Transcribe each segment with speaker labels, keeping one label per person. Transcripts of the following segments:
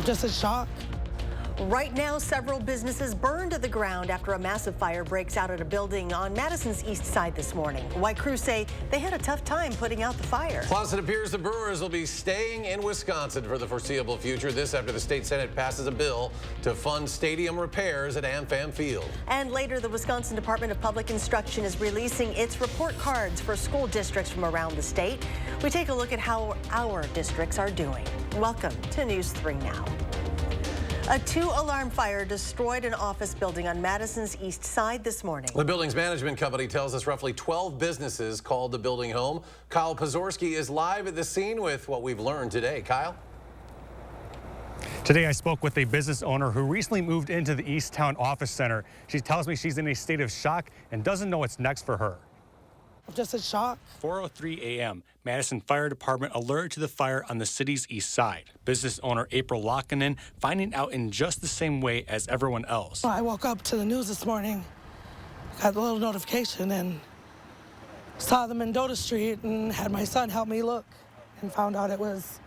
Speaker 1: Just in shock.
Speaker 2: Right now, several businesses burned to the ground after a massive fire breaks out at a building on Madison's east side this morning. White crews say they had a tough time putting out the fire.
Speaker 3: Plus, it appears the Brewers will be staying in Wisconsin for the foreseeable future. This after the state Senate passes a bill to fund stadium repairs at AmFam Field.
Speaker 2: And later, the Wisconsin Department of Public Instruction is releasing its report cards for school districts from around the state. We take a look at how our districts are doing. Welcome to News 3 Now. A 2-alarm fire destroyed an office building on Madison's east side this morning.
Speaker 3: The building's management company tells us roughly 12 businesses called the building home. Kyle Pazorski is live at the scene with what we've learned today. Kyle?
Speaker 4: Today I spoke with a business owner who recently moved into the East Town Office Center. She tells me she's in a state of shock and doesn't know what's next for her.
Speaker 1: Just in shock.
Speaker 4: 4:03 a.m. Madison Fire Department alerted to the fire on the city's east side. Business owner April Lockinen finding out in just the same way as everyone else.
Speaker 1: I woke up to the news this morning, got a little notification, and saw the Mendota Street and had my son help me look and found out it was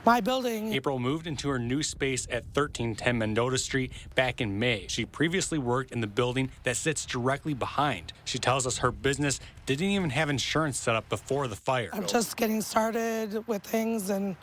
Speaker 1: my building.
Speaker 4: April moved into her new space at 1310 Mendota Street back in May. She previously worked in the building that sits directly behind. She tells us her business didn't even have insurance set up before the fire.
Speaker 1: I'm just getting started with things and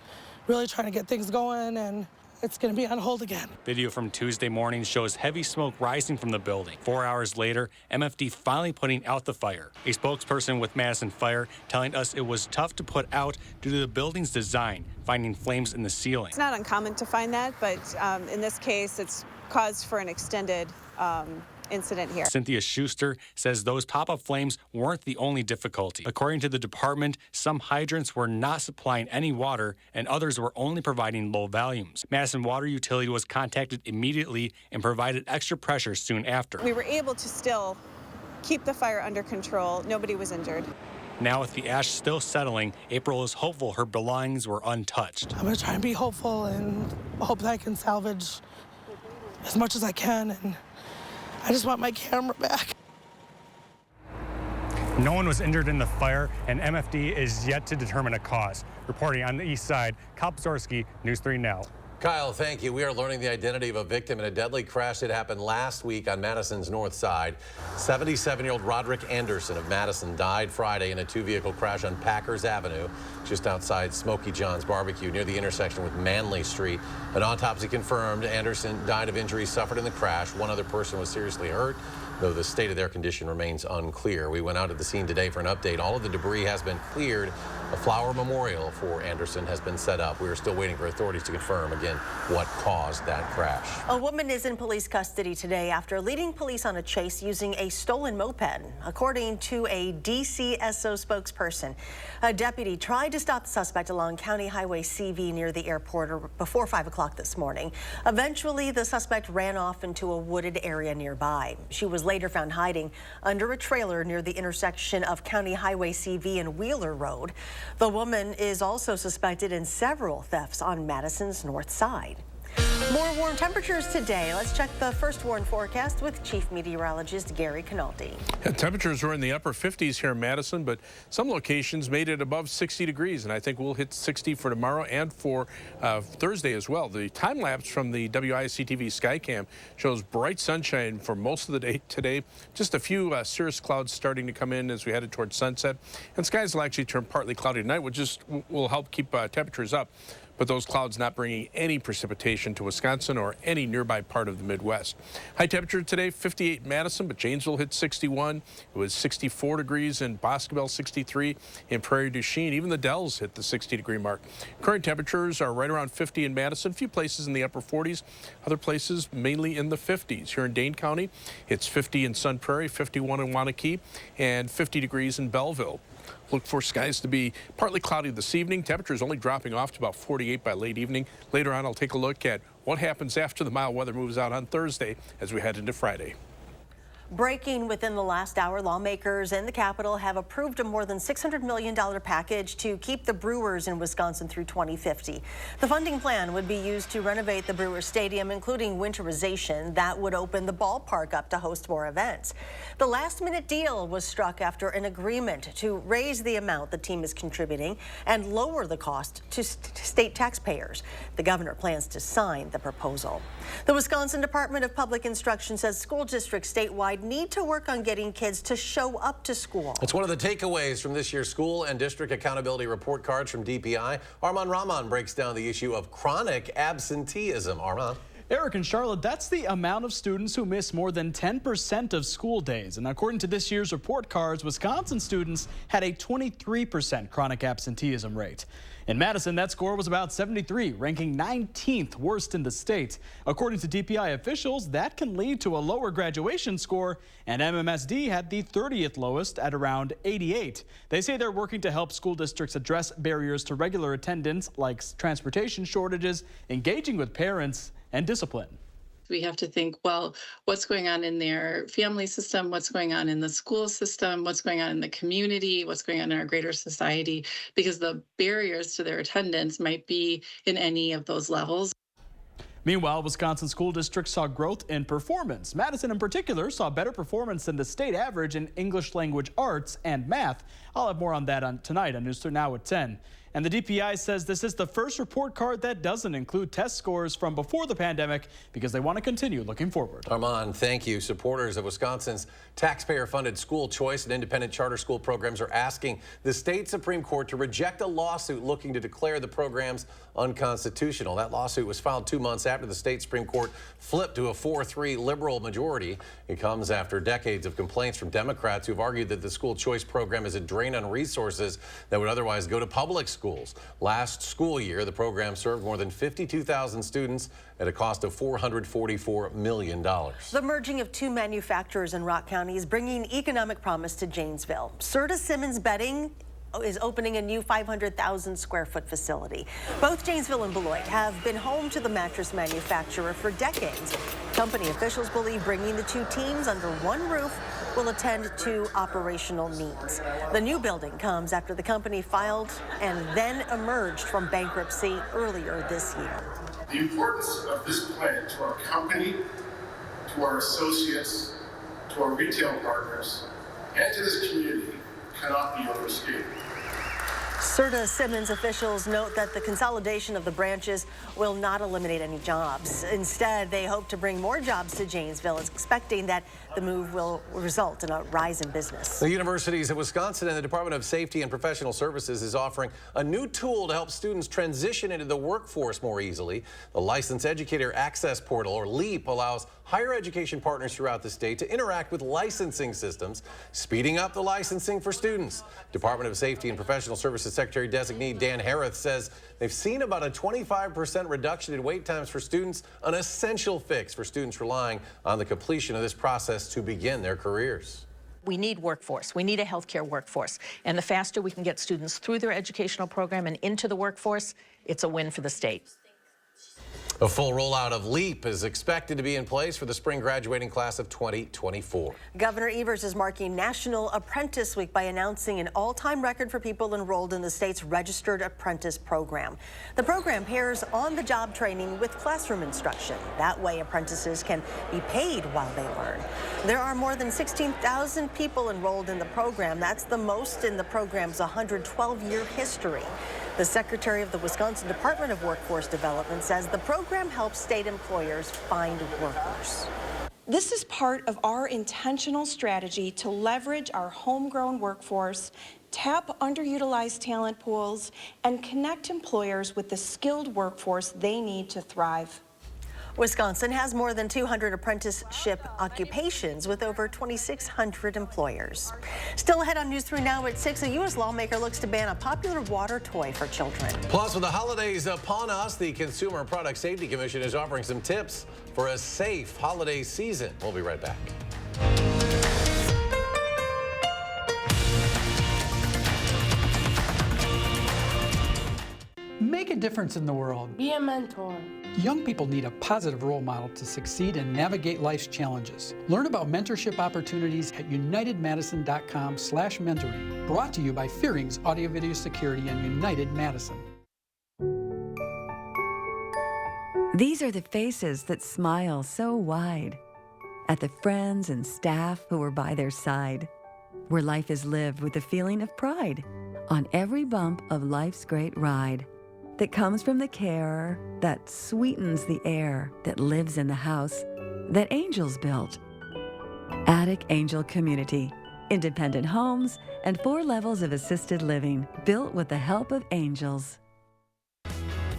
Speaker 1: really trying to get things going, and it's going to be on hold again.
Speaker 4: Video from Tuesday morning shows heavy smoke rising from the building. 4 hours later, MFD finally putting out the fire. A spokesperson with Madison Fire telling us it was tough to put out due to the building's design, finding flames in the ceiling.
Speaker 5: It's not uncommon to find that, but in this case, it's cause for an extended incident here.
Speaker 4: Cynthia Schuster says those pop-up flames weren't the only difficulty. According to the department, some hydrants were not supplying any water and others were only providing low volumes. Madison Water Utility was contacted immediately and provided extra pressure soon after.
Speaker 5: We were able to still keep the fire under control. Nobody was injured.
Speaker 4: Now with the ash still settling, April is hopeful her belongings were untouched.
Speaker 1: I'm going to try and be hopeful and hope that I can salvage as much as I can, and I just want my camera back.
Speaker 4: No one was injured in the fire, and MFD is yet to determine a cause. Reporting on the east side, Kyle Pazorski, News 3 Now.
Speaker 3: Kyle, thank you. We are learning the identity of a victim in a deadly crash that happened last week on Madison's north side. 77-year-old Roderick Anderson of Madison died Friday in a 2-vehicle crash on Packers Avenue, just outside Smoky John's Barbecue near the intersection with Manley Street. An autopsy confirmed Anderson died of injuries suffered in the crash. One other person was seriously hurt, though the state of their condition remains unclear. We went out at the scene today for an update. All of the debris has been cleared. A flower memorial for Anderson has been set up. We are still waiting for authorities to confirm, again, what caused that crash.
Speaker 2: A woman is in police custody today after leading police on a chase using a stolen moped. According to a DCSO spokesperson, a deputy tried to stop the suspect along County Highway CV near the airport before 5 o'clock this morning. Eventually, the suspect ran off into a wooded area nearby. She was later found hiding under a trailer near the intersection of County Highway CV and Wheeler Road. The woman is also suspected in several thefts on Madison's north side. More warm temperatures today. Let's check the first warn forecast with Chief Meteorologist Gary Canaldi.
Speaker 6: Temperatures were in the upper 50s here in Madison, but some locations made it above 60 degrees, and I think we'll hit 60 for tomorrow and for Thursday as well. The time lapse from the WISC-TV Skycam shows bright sunshine for most of the day today. Just a few cirrus clouds starting to come in as we headed towards sunset, and skies will actually turn partly cloudy tonight, which will help keep temperatures up. But those clouds not bringing any precipitation to Wisconsin or any nearby part of the Midwest. High temperature today, 58 in Madison, but Janesville hit 61. It was 64 degrees in Boscobel, 63 in Prairie du Chien. Even the Dells hit the 60-degree mark. Current temperatures are right around 50 in Madison, a few places in the upper 40s, other places mainly in the 50s. Here in Dane County, it's 50 in Sun Prairie, 51 in Wanakee, and 50 degrees in Belleville. Look for skies to be partly cloudy this evening. Temperatures only dropping off to about 48 by late evening. Later on, I'll take a look at what happens after the mild weather moves out on Thursday as we head into Friday.
Speaker 2: Breaking within the last hour, lawmakers in the Capitol have approved a more than $600 million package to keep the Brewers in Wisconsin through 2050. The funding plan would be used to renovate the Brewers Stadium, including winterization that would open the ballpark up to host more events. The last-minute deal was struck after an agreement to raise the amount the team is contributing and lower the cost to state taxpayers. The governor plans to sign the proposal. The Wisconsin Department of Public Instruction says school districts statewide need to work on getting kids to show up to school.
Speaker 3: It's one of the takeaways from this year's school and district accountability report cards from DPI. Armand Rahman breaks down the issue of chronic absenteeism. Armand.
Speaker 7: Eric and Charlotte, that's the amount of students who miss more than 10% of school days. And according to this year's report cards, Wisconsin students had a 23% chronic absenteeism rate. In Madison, that score was about 73, ranking 19th worst in the state. According to DPI officials, that can lead to a lower graduation score, and MMSD had the 30th lowest at around 88. They say they're working to help school districts address barriers to regular attendance like transportation shortages, engaging with parents, and discipline.
Speaker 8: We have to think, well, what's going on in their family system? What's going on in the school system? What's going on in the community? What's going on in our greater society? Because the barriers to their attendance might be in any of those levels.
Speaker 7: Meanwhile, Wisconsin school districts saw growth in performance. Madison in particular saw better performance than the state average in English language arts and math. I'll have more on that tonight on News 3 Now at 10. And the DPI says this is the first report card that doesn't include test scores from before the pandemic because they want to continue looking forward.
Speaker 3: Armand, thank you. Supporters of Wisconsin's taxpayer-funded school choice and independent charter school programs are asking the state Supreme Court to reject a lawsuit looking to declare the programs unconstitutional. That lawsuit was filed 2 months after the state Supreme Court flipped to a 4-3 liberal majority. It comes after decades of complaints from Democrats who've argued that the school choice program is a drain on resources that would otherwise go to public schools. Last school year, the program served more than 52,000 students at a cost of $444 million.
Speaker 2: The merging of two manufacturers in Rock County is bringing economic promise to Janesville. Serta Simmons Bedding is opening a new 500,000 square foot facility. Both Janesville and Beloit have been home to the mattress manufacturer for decades. Company officials believe bringing the two teams under one roof will attend to operational needs. The new building comes after the company filed and then emerged from bankruptcy earlier this year.
Speaker 9: The importance of this plant to our company, to our associates, to our retail partners, and to this community cannot be overstated.
Speaker 2: Serta Simmons officials note that the consolidation of the branches will not eliminate any jobs. Instead, they hope to bring more jobs to Janesville, expecting that the move will result in a rise in business.
Speaker 3: The universities of Wisconsin and the Department of Safety and Professional Services is offering a new tool to help students transition into the workforce more easily. The Licensed Educator Access Portal, or LEAP, allows higher education partners throughout the state to interact with licensing systems, speeding up the licensing for students. Department of Safety and Professional Services Secretary-designee Dan Harris says they've seen about a 25% reduction in wait times for students, an essential fix for students relying on the completion of this process to begin their careers.
Speaker 10: We need workforce. We need a healthcare workforce. And the faster we can get students through their educational program and into the workforce, it's a win for the state.
Speaker 3: A full rollout of LEAP is expected to be in place for the spring graduating class of 2024.
Speaker 2: Governor Evers is marking National Apprentice Week by announcing an all-time record for people enrolled in the state's Registered Apprentice Program. The program pairs on-the-job training with classroom instruction. That way, apprentices can be paid while they learn. There are more than 16,000 people enrolled in the program. That's the most in the program's 112-year history. The Secretary of the Wisconsin Department of Workforce Development says the program helps state employers find workers.
Speaker 11: This is part of our intentional strategy to leverage our homegrown workforce, tap underutilized talent pools, and connect employers with the skilled workforce they need to thrive.
Speaker 2: Wisconsin has more than 200 apprenticeship occupations with over 2,600 employers. Still ahead on News 3 Now at 6, a U.S. lawmaker looks to ban a popular water toy for children.
Speaker 3: Plus, with the holidays upon us, the Consumer Product Safety Commission is offering some tips for a safe holiday season. We'll be right back.
Speaker 12: Make a difference in the world.
Speaker 13: Be a mentor.
Speaker 12: Young people need a positive role model to succeed and navigate life's challenges. Learn about mentorship opportunities at unitedmadison.com/mentoring. Brought to you by Fearing's Audio Video Security and United Madison.
Speaker 14: These are the faces that smile so wide at the friends and staff who are by their side, where life is lived with a feeling of pride on every bump of life's great ride that comes from the care that sweetens the air that lives in the house that angels built. Attic Angel Community, independent homes and 4 levels of assisted living built with the help of angels.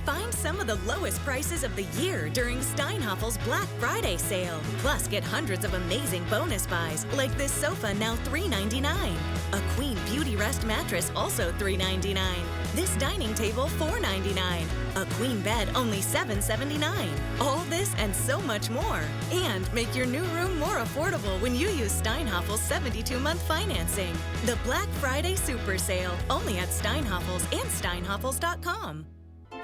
Speaker 15: Find some of the lowest prices of the year during Steinhaffel's Black Friday sale. Plus, get hundreds of amazing bonus buys, like this sofa now $3.99. A Queen Beauty Rest mattress also $3.99. This dining table $4.99. A queen bed only $7.79. All this and so much more. And make your new room more affordable when you use Steinhaffel's 72-month financing. The Black Friday Super Sale, only at Steinhaffel's and steinhaffels.com.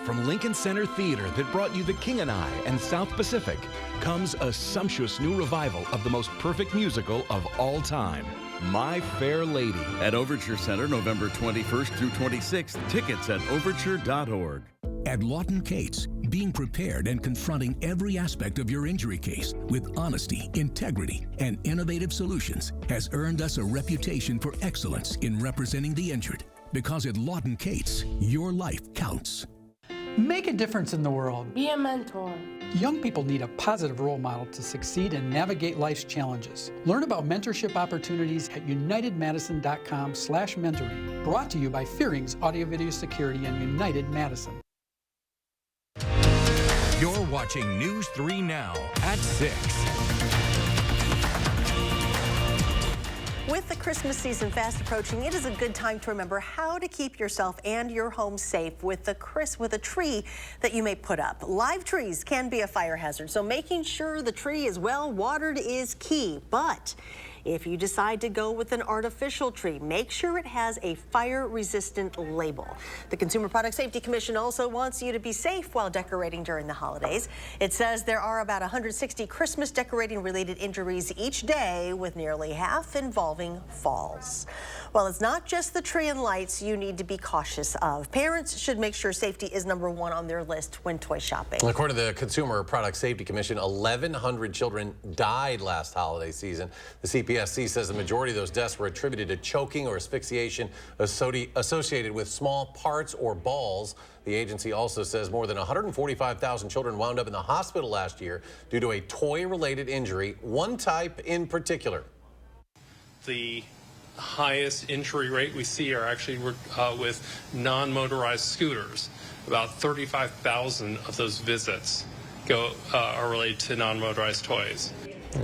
Speaker 16: From Lincoln Center Theater that brought you The King and I and South Pacific comes a sumptuous new revival of the most perfect musical of all time, My Fair Lady.
Speaker 17: At Overture Center, November 21st through 26th. Tickets at overture.org.
Speaker 18: At Lawton Cates, being prepared and confronting every aspect of your injury case with honesty, integrity, and innovative solutions has earned us a reputation for excellence in representing the injured. Because at Lawton Cates, your life counts.
Speaker 12: Make a difference in the world.
Speaker 13: Be a mentor.
Speaker 12: Young people need a positive role model to succeed and navigate life's challenges. Learn about mentorship opportunities at unitedmadison.com/mentoring. Brought to you by Fearing's Audio Video Security and United Madison.
Speaker 19: You're watching News 3 Now at 6.
Speaker 2: With the Christmas season fast approaching, it is a good time to remember how to keep yourself and your home safe with a tree that you may put up. Live trees can be a fire hazard, so making sure the tree is well watered is key. But if you decide to go with an artificial tree, make sure it has a fire-resistant label. The Consumer Product Safety Commission also wants you to be safe while decorating during the holidays. It says there are about 160 Christmas decorating-related injuries each day, with nearly half involving falls. Well, it's not just the tree and lights you need to be cautious of. Parents should make sure safety is #1 on their list when toy shopping.
Speaker 3: According to the Consumer Product Safety Commission, 1,100 children died last holiday season. The CPSC says the majority of those deaths were attributed to choking or asphyxiation associated with small parts or balls. The agency also says more than 145,000 children wound up in the hospital last year due to a toy-related injury, one type in particular.
Speaker 20: The highest injury rate we see are actually with non-motorized scooters. About 35,000 of those visits are related to non-motorized toys.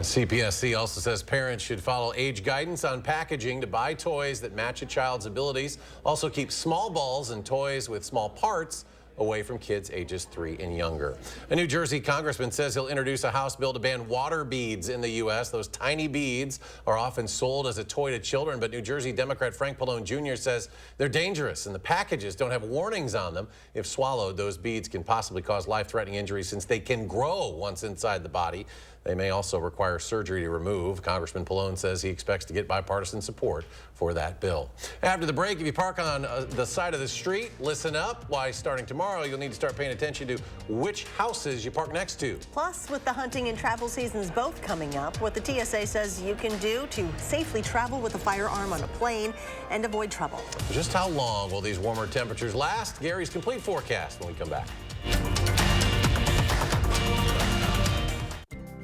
Speaker 3: CPSC also says parents should follow age guidance on packaging to buy toys that match a child's abilities. Also keep small balls and toys with small parts away from kids ages 3 and younger. A New Jersey congressman says he'll introduce a House bill to ban water beads in the U.S. Those tiny beads are often sold as a toy to children, but New Jersey Democrat Frank Pallone Jr. says they're dangerous and the packages don't have warnings on them. If swallowed, those beads can possibly cause life-threatening injuries since they can grow once inside the body. They may also require surgery to remove. Congressman Pallone says he expects to get bipartisan support for that bill. After the break, if you park on the side of the street, listen up. Why, starting tomorrow, you'll need to start paying attention to which houses you park next to.
Speaker 2: Plus, with the hunting and travel seasons both coming up, what the TSA says you can do to safely travel with a firearm on a plane and avoid trouble.
Speaker 3: Just how long will these warmer temperatures last? Gary's complete forecast when we come back.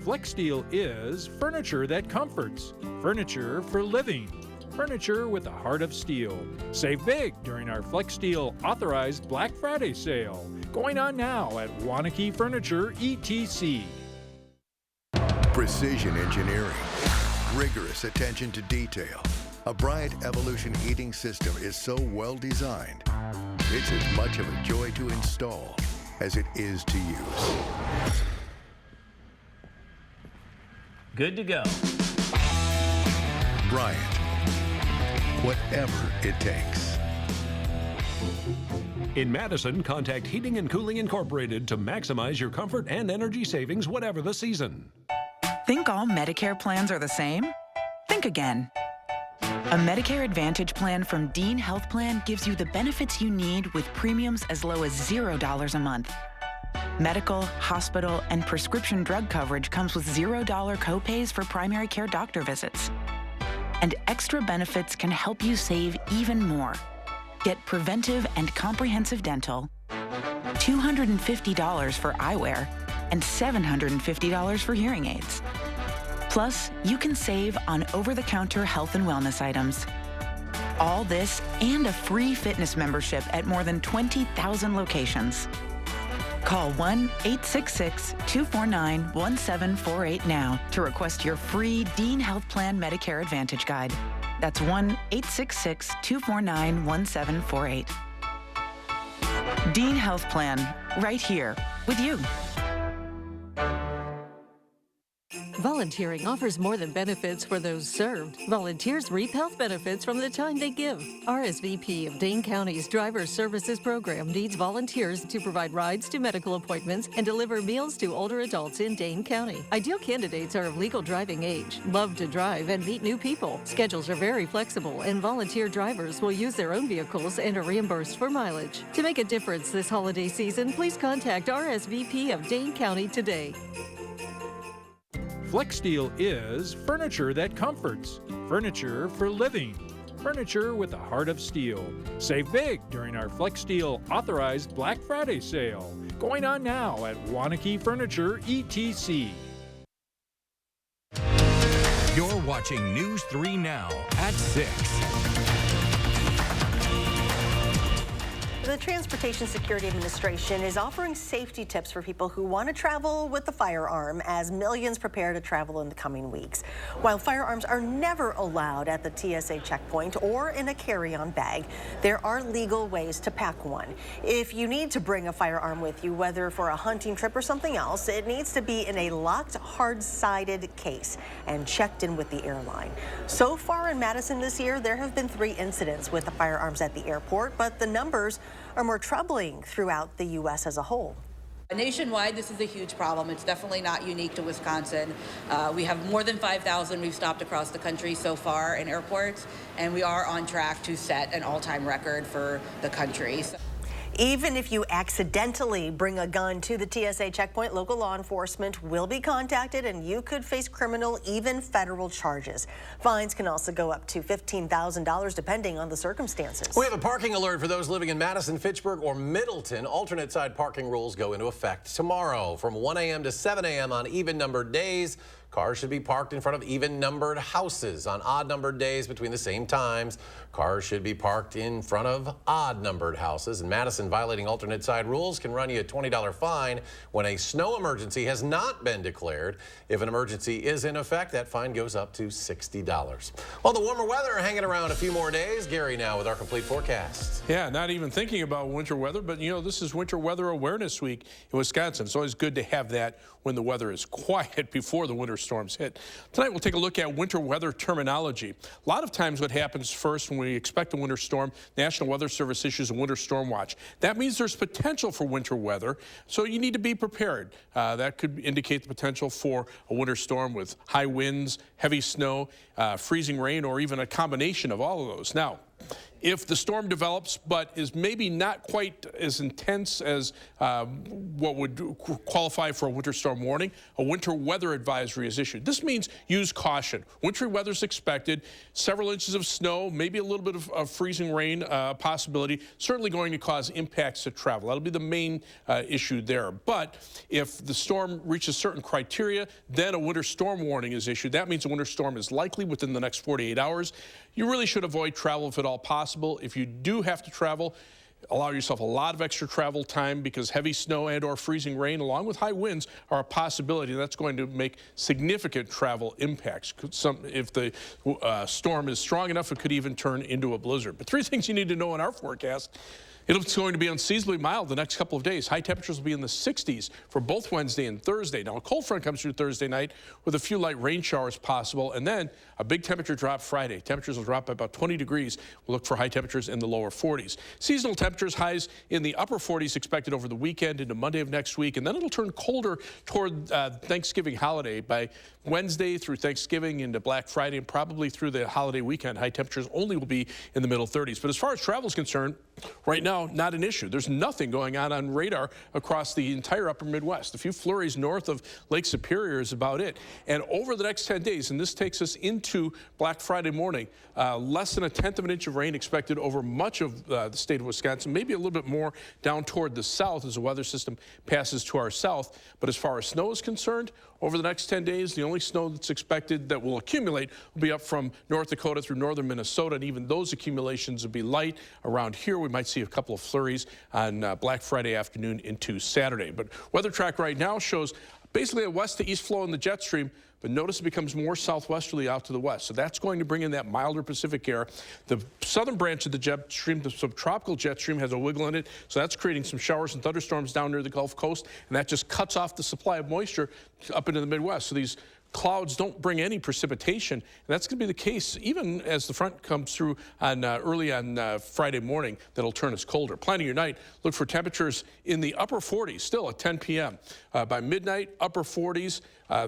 Speaker 21: FlexSteel is furniture that comforts, furniture for living, furniture with a heart of steel. Save big during our FlexSteel authorized Black Friday sale, going on now at Wanakee Furniture ETC.
Speaker 22: Precision engineering, rigorous attention to detail. A Bryant Evolution heating system is so well designed, it's as much of a joy to install as it is to use.
Speaker 23: Good to go.
Speaker 22: Bryant, whatever it takes.
Speaker 16: In Madison, contact Heating and Cooling Incorporated to maximize your comfort and energy savings whatever the season.
Speaker 1: Think all Medicare plans are the same? Think again. A Medicare Advantage plan from Dean Health Plan gives you the benefits you need with premiums as low as $0 a month. Medical, hospital, and prescription drug coverage comes with $0 copays for primary care doctor visits. And extra benefits can help you save even more. Get preventive and comprehensive dental, $250 for eyewear, and $750 for hearing aids. Plus, you can save on over-the-counter health and wellness items. All this and a free fitness membership at more than 20,000 locations. Call 1-866-249-1748 now to request your free Dean Health Plan Medicare Advantage Guide. That's 1-866-249-1748. Dean Health Plan, right here with you.
Speaker 5: Volunteering offers more than benefits for those served. Volunteers reap health benefits from the time they give. RSVP of Dane County's Driver Services Program needs volunteers to provide rides to medical appointments and deliver meals to older adults in Dane County. Ideal candidates are of legal driving age, love to drive, and meet new people. Schedules are very flexible, and volunteer drivers will use their own vehicles and are reimbursed for mileage. To make a difference this holiday season, please contact RSVP of Dane County today.
Speaker 21: FlexSteel is furniture that comforts, furniture for living, furniture with a heart of steel. Save big during our FlexSteel authorized Black Friday sale, going on now at Wanakee Furniture ETC.
Speaker 19: You're watching News 3 Now at 6.
Speaker 2: The Transportation Security Administration is offering safety tips for people who want to travel with a firearm as millions prepare to travel in the coming weeks. While firearms are never allowed at the TSA checkpoint or in a carry-on bag, there are legal ways to pack one. If you need to bring a firearm with you, whether for a hunting trip or something else, it needs to be in a locked, hard-sided case and checked in with the airline. So far in Madison this year, there have been 3 incidents with the firearms at the airport, but the numbers are more troubling throughout the U.S. as a whole.
Speaker 13: Nationwide, this is a huge problem. It's definitely not unique to Wisconsin. We have more than 5,000 we've stopped across the country so far in airports, and we are on track to set an all-time record for the country.
Speaker 2: Even if you accidentally bring a gun to the TSA checkpoint, local law enforcement will be contacted and you could face criminal, even federal charges. Fines can also go up to $15,000 depending on the circumstances.
Speaker 3: We have a parking alert for those living in Madison, Fitchburg, or Middleton. Alternate side parking rules go into effect tomorrow from 1 a.m. to 7 a.m. on even-numbered days. Cars should be parked in front of even-numbered houses. On odd-numbered days between the same times, cars should be parked in front of odd-numbered houses. In Madison, violating alternate side rules can run you a $20 fine when a snow emergency has not been declared. If an emergency is in effect, that fine goes up to $60. Well, the warmer weather hanging around a few more days. Gary now with our complete forecast.
Speaker 6: Yeah, not even thinking about winter weather, but you know, this is Winter Weather Awareness Week in Wisconsin. It's always good to have that when the weather is quiet before the winter storms hit. Tonight we'll take a look at winter weather terminology. A lot of times what happens first when we expect a winter storm, National Weather Service issues a winter storm watch. That means there's potential for winter weather, so you need to be prepared. That could indicate the potential for a winter storm with high winds, heavy snow, freezing rain, or even a combination of all of those. Now, if the storm develops but is maybe not quite as intense as what would qualify for a winter storm warning, a winter weather advisory is issued. This means use caution. Wintry weather is expected, several inches of snow, maybe a little bit of freezing rain possibility, certainly going to cause impacts to travel. That'll be the main issue there. But if the storm reaches certain criteria, then a winter storm warning is issued. That means a winter storm is likely within the next 48 hours. You really should avoid travel if at all possible. If you do have to travel, allow yourself a lot of extra travel time because heavy snow and or freezing rain along with high winds are a possibility. That's going to make significant travel impacts. If the storm is strong enough, it could even turn into a blizzard. But 3 things you need to know in our forecast. It's going to be unseasonably mild the next couple of days. High temperatures will be in the 60s for both Wednesday and Thursday. Now, a cold front comes through Thursday night with a few light rain showers possible, and then a big temperature drop Friday. Temperatures will drop by about 20 degrees. We'll look for high temperatures in the lower 40s. Seasonal temperatures, highs in the upper 40s expected over the weekend into Monday of next week, and then it'll turn colder toward Thanksgiving holiday. By Wednesday through Thanksgiving into Black Friday and probably through the holiday weekend, high temperatures only will be in the middle 30s. But as far as travel is concerned, right now, not an issue. There's nothing going on radar across the entire upper Midwest. A few flurries north of Lake Superior is about it. And over the next 10 days, and this takes us into Black Friday morning, less than 1/10 of an inch of rain expected over much of the state of Wisconsin, maybe a little bit more down toward the south as the weather system passes to our south. But as far as snow is concerned, over the next 10 days, the only snow that's expected that will accumulate will be up from North Dakota through northern Minnesota, and even those accumulations will be light. Around here, we might see a couple of flurries on Black Friday afternoon into Saturday. But weather track right now shows basically a west to east flow in the jet stream, but notice it becomes more southwesterly out to the west. So that's going to bring in that milder Pacific air. The southern branch of the jet stream, the subtropical jet stream, has a wiggle in it, so that's creating some showers and thunderstorms down near the Gulf Coast, and that just cuts off the supply of moisture up into the Midwest. So these clouds don't bring any precipitation, and that's going to be the case even as the front comes through on early on Friday morning. That'll turn us colder. Planning your night, look for temperatures in the upper 40s still at 10 p.m. By midnight, upper 40s.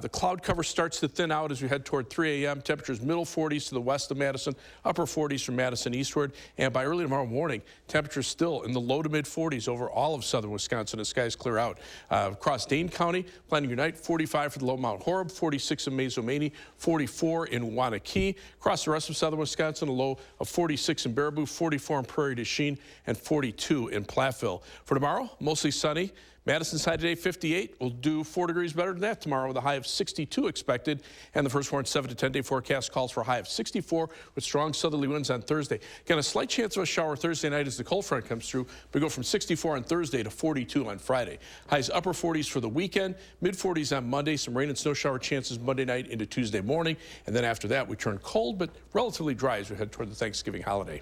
Speaker 6: The cloud cover starts to thin out as we head toward 3 a.m. Temperatures middle 40s to the west of Madison, upper 40s from Madison eastward, and by early tomorrow morning, temperatures still in the low to mid 40s over all of southern Wisconsin as skies clear out. Across Dane County, planning your night, 45 for the low Mount Horeb, 46 in Mazomanie, 44 in Wanakee. Across the rest of southern Wisconsin, a low of 46 in Baraboo, 44 in Prairie du Chien, and 42 in Platteville. For tomorrow, mostly sunny. Madison's high today, 58. We'll do 4 degrees better than that tomorrow with a high of 62 expected. And the first warned 7 to 10 day forecast calls for a high of 64 with strong southerly winds on Thursday. Again, a slight chance of a shower Thursday night as the cold front comes through. We go from 64 on Thursday to 42 on Friday. Highs upper 40s for the weekend, mid 40s on Monday. Some rain and snow shower chances Monday night into Tuesday morning. And then after that, we turn cold but relatively dry as we head toward the Thanksgiving holiday.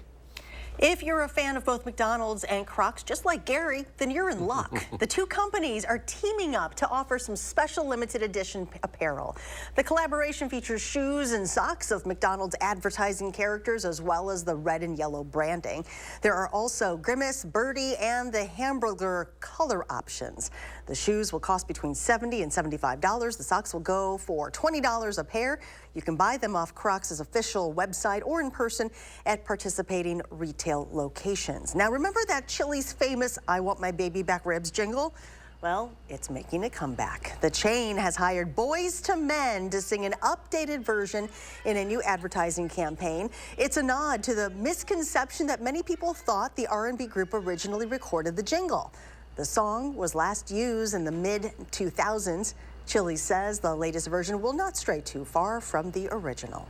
Speaker 2: If you're a fan of both McDonald's and Crocs, just like Gary, then you're in luck. The two companies are teaming up to offer some special limited edition apparel. The collaboration features shoes and socks of McDonald's advertising characters, as well as the red and yellow branding. There are also Grimace, Birdie, and the hamburger color options. The shoes will cost between $70 and $75. The socks will go for $20 a pair. You can buy them off Crocs' official website or in person at participating retail locations. Now, remember that Chili's famous "I Want My Baby Back Ribs" jingle? Well, it's making a comeback. The chain has hired Boys to Men to sing an updated version in a new advertising campaign. It's a nod to the misconception that many people thought the R&B group originally recorded the jingle. The song was last used in the mid-2000s. Chili's says the latest version will not stray too far from the original.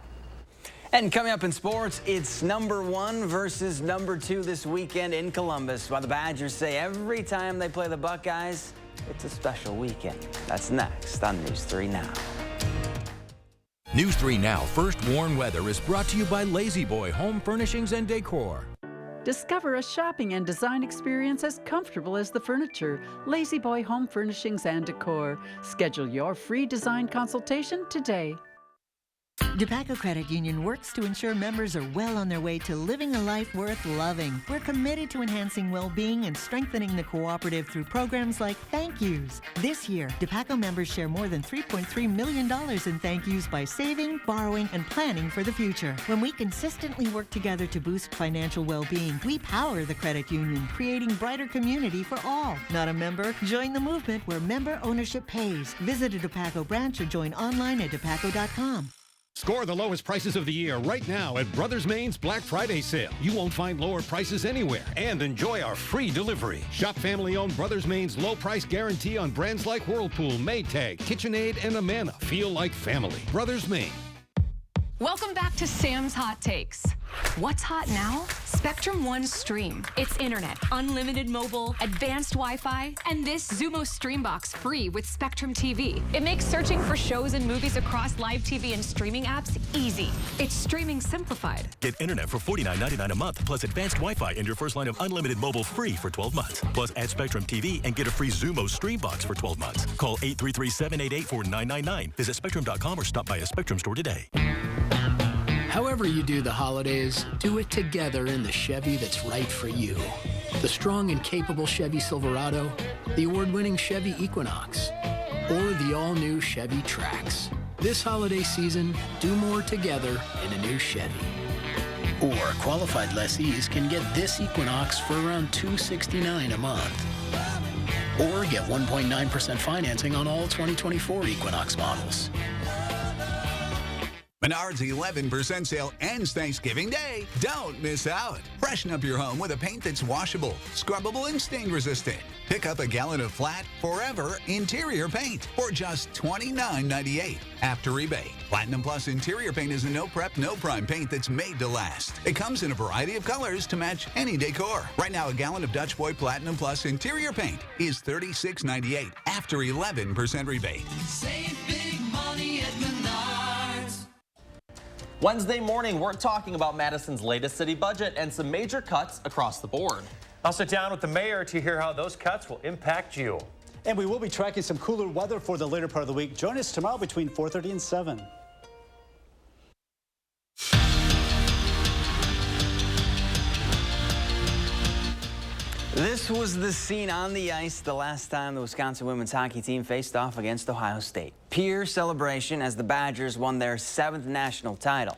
Speaker 4: And coming up in sports, it's #1 versus #2 this weekend in Columbus. While the Badgers say every time they play the Buckeyes, it's a special weekend. That's next on News 3 Now.
Speaker 19: News 3 Now First Warn Weather is brought to you by Lazy Boy Home Furnishings and Decor.
Speaker 7: Discover a shopping and design experience as comfortable as the furniture. Lazy Boy Home Furnishings and Decor. Schedule your free design consultation today.
Speaker 8: DePaco Credit Union works to ensure members are well on their way to living a life worth loving. We're committed to enhancing well-being and strengthening the cooperative through programs like Thank Yous. This year, DePaco members share more than $3.3 million in thank yous by saving, borrowing, and planning for the future. When we consistently work together to boost financial well-being, we power the credit union, creating brighter community for all. Not a member? Join the movement where member ownership pays. Visit a DePaco branch or join online at depaco.com.
Speaker 24: Score the lowest prices of the year right now at Brothers Main's Black Friday sale. You won't find lower prices anywhere. And enjoy our free delivery. Shop family-owned Brothers Main's low price guarantee on brands like Whirlpool, Maytag, KitchenAid, and Amana. Feel like family. Brothers Main.
Speaker 25: Welcome back to Sam's Hot Takes.
Speaker 9: What's hot now? Spectrum One Stream. It's internet, unlimited mobile, advanced Wi-Fi, and this Xumo Stream Box free with Spectrum TV. It makes searching for shows and movies across live TV and streaming apps easy. It's streaming simplified.
Speaker 10: Get internet for $49.99 a month, plus advanced Wi-Fi and your first line of unlimited mobile free for 12 months. Plus add Spectrum TV and get a free Xumo Stream Box for 12 months. Call 833-788-4999. Visit Spectrum.com or stop by a Spectrum store today.
Speaker 11: However you do the holidays, do it together in the Chevy that's right for you. The strong and capable Chevy Silverado, the award-winning Chevy Equinox, or the all-new Chevy Trax. This holiday season, do more together in a new Chevy. Or qualified lessees can get this Equinox for around $269 a month. Or get 1.9% financing on all 2024 Equinox models.
Speaker 14: Menards 11% sale ends Thanksgiving Day. Don't miss out. Freshen up your home with a paint that's washable, scrubbable, and stain resistant. Pick up a gallon of flat, forever interior paint for just $29.98 after rebate. Platinum Plus interior paint is a no prep, no prime paint that's made to last. It comes in a variety of colors to match any decor. Right now, a gallon of Dutch Boy Platinum Plus interior paint is $36.98 after 11% rebate.
Speaker 25: Save big money at Menards.
Speaker 26: Wednesday morning, we're talking about Madison's latest city budget and some major cuts across the board.
Speaker 27: I'll sit down with the mayor to hear how those cuts will impact you.
Speaker 28: And we will be tracking some cooler weather for the later part of the week. Join us tomorrow between 4:30 and 7.
Speaker 4: This was the scene on the ice the last time the Wisconsin women's hockey team faced off against Ohio State. Pure celebration as the Badgers won their 7th national title.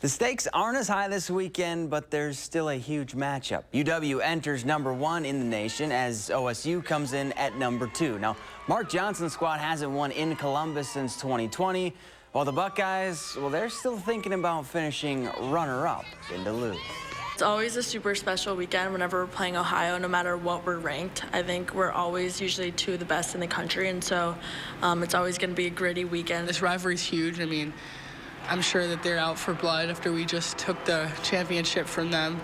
Speaker 4: The stakes aren't as high this weekend, but there's still a huge matchup. UW enters #1 in the nation as OSU comes in at #2. Now, Mark Johnson's squad hasn't won in Columbus since 2020, while the Buckeyes, well, they're still thinking about finishing runner-up in Duluth.
Speaker 29: It's always a super special weekend whenever we're playing Ohio, no matter what we're ranked. I think we're always usually 2 of the best in the country, and so it's always going to be a gritty weekend.
Speaker 30: This rivalry's huge. I mean, I'm sure that they're out for blood after we just took the championship from them.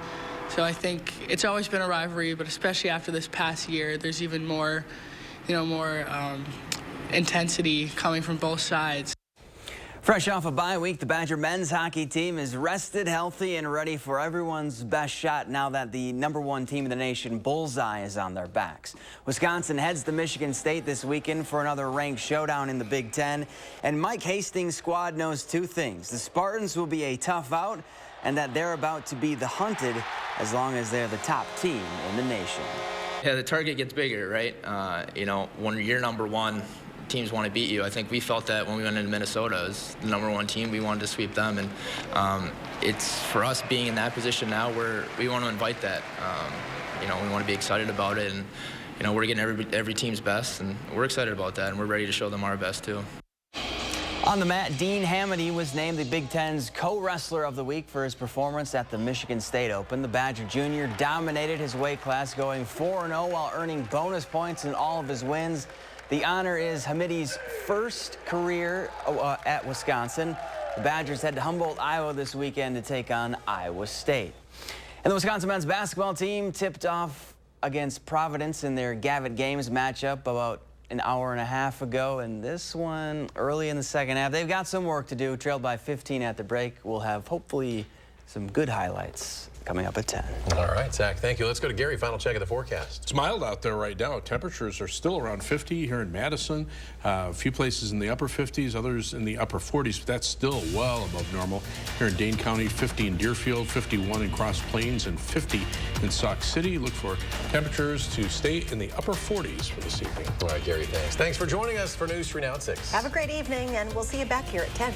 Speaker 30: So I think it's always been a rivalry, but especially after this past year, there's even more, intensity coming from both sides.
Speaker 4: Fresh off a bye week, the Badger men's hockey team is rested, healthy, and ready for everyone's best shot now that the #1 team in the nation, Bullseye, is on their backs. Wisconsin heads to Michigan State this weekend for another ranked showdown in the Big Ten. And Mike Hastings' squad knows 2 things. The Spartans will be a tough out, and that they're about to be the hunted as long as they're the top team in the nation.
Speaker 31: Yeah, the target gets bigger, right? When you're #1, teams want to beat you. I think we felt that when we went into Minnesota as the #1 team, we wanted to sweep them, and it's for us being in that position now where we want to invite that. We want to be excited about it, and we're getting every team's best, and we're excited about that, and we're ready to show them our best too.
Speaker 4: On the mat, Dean Hamady was named the Big Ten's co-wrestler of the week for his performance at the Michigan State Open. The Badger Jr. dominated his weight class, going 4-0 while earning bonus points in all of his wins. The honor is Hamidi's first career at Wisconsin. The Badgers head to Humboldt, Iowa this weekend to take on Iowa State. And the Wisconsin men's basketball team tipped off against Providence in their Gavitt Games matchup about an hour and a half ago, and this one early in the second half. They've got some work to do. Trailed by 15 at the break. We'll have hopefully some good highlights coming up at 10.
Speaker 3: All right, Zach, thank you. Let's go to Gary. Final check of the forecast.
Speaker 6: It's mild out there right now. Temperatures are still around 50 here in Madison. A few places in the upper 50s, others in the upper 40s, but that's still well above normal. Here in Dane County, 50 in Deerfield, 51 in Cross Plains, and 50 in Sauk City. Look for temperatures to stay in the upper 40s for this evening.
Speaker 3: All right, Gary, thanks. Thanks for joining us for News 3 Now at 6.
Speaker 2: Have a great evening, and we'll see you back here at 10.